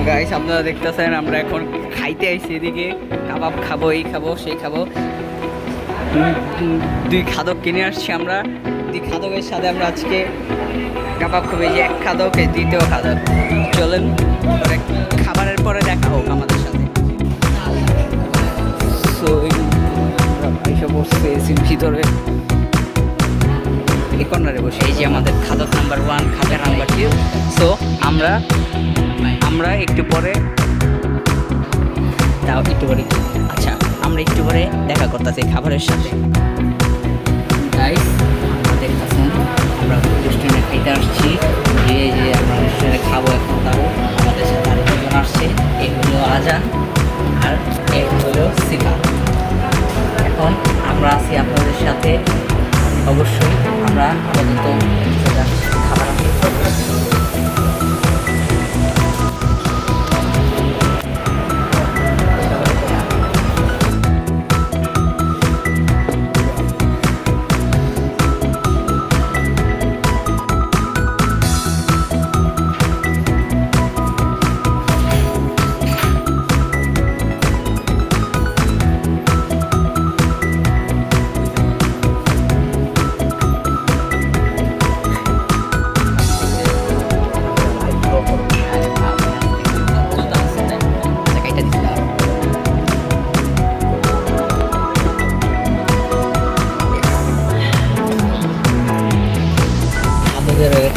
Guys আপনারা দেখতেছেন আমরা এখন খাইতে আইছি, এদিকে কাবাব খাবো, এই খাবো সেই খাবো। দুই খাদক কিনে আসছি আমরা। দুই খাদকের সাথে আমরা আজকে কাবাব খাবো। এই যে এক খাদক, এই দ্বিতীয় খাদক। চলেন খাবারের পরে দেখা হোক আমাদের সাথে। সো এইসব বসছে এসির ভিতরে এই কর্নারে বসে। এই যে আমাদের খাদক নাম্বার 1, খাদক নাম্বার 2। সো আমরা একটু পরে আচ্ছা আমরা একটু পরে দেখা করতেছি খাবারের সাথে। গাইস আমরা দেখতেছেন আমরা রেস্টুরেন্টে খাইতে আসছি। যে আমরা রেস্টুরেন্টে খাবো এখন, তাও আমাদের সাথে আরেকজন আসছে। এই হলো আজান আর এই হলো সিফা। এখন আমরা আছি আপনাদের সাথে। অবশ্যই আমরা আপাতত খাবার আসি।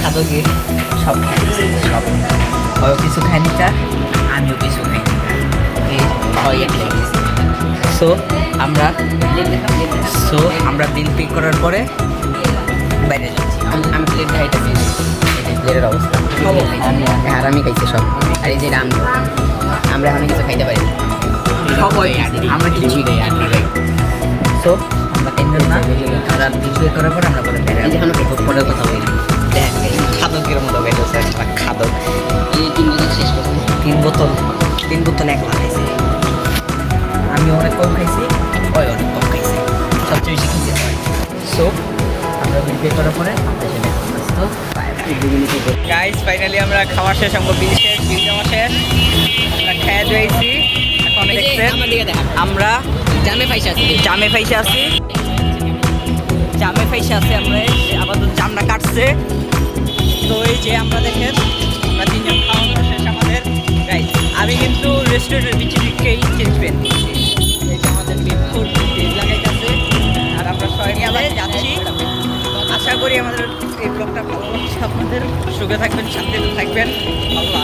খাদকে সব খাইছে, সব হয়ও কিছু খাইনি, তার আমিও কিছু খাইনি। সো আমরা বিল পে করার পরে বাইরে যাচ্ছি। আমি প্লেট খাইতেছি, প্লেটের অবস্থা আর আমি খাইছি সব। আর এই যে আমরা এখন কিছু খাইতে পারি আমরা কিছুই খাই আর ভাই। সো আমরা তিনজন না, আমরা বিল পে করার পরে আমরা বলে পরে কথা বলি। দেখ খাদকের মতো বেরোছে একটা খাদক। এই 3 বোতল শেষ করছি। 3 বোতল একলা খাইছে। আমি অনেক কম খাইছি, ওই অনেক কম খাইছে, সবচেয়ে বেশি খাইছে। সো আমরা বিল পে করার পরে গাইস ফাইনালি আমরা খাওয়া শেষ, আমরা বিল জমা শেষ, আমরা খেয়ে দিয়েছি। এখন দেখছেন আমরা জামে পয়সা আছে, জামে পয়সা আছি আমরা। আপাতত জামটা কাটছে। তো এই যে আমরা দেখেন আমরা 3 জন খাওয়া দাওয়া শেষ আমাদের। গাইস আমি কিন্তু রেস্টুরেন্টের বিচিকেই চেঞ্জ পেন। এই যে আমাদের বিফোর তেল লাগাইতেছে আর আমরা সবাই আবার যাচ্ছি। আশা করি আমাদের এই ব্লগটা ভালো লাগছে আপনাদের। সুখে থাকবেন, শান্তিতে থাকবেন। আল্লাহ।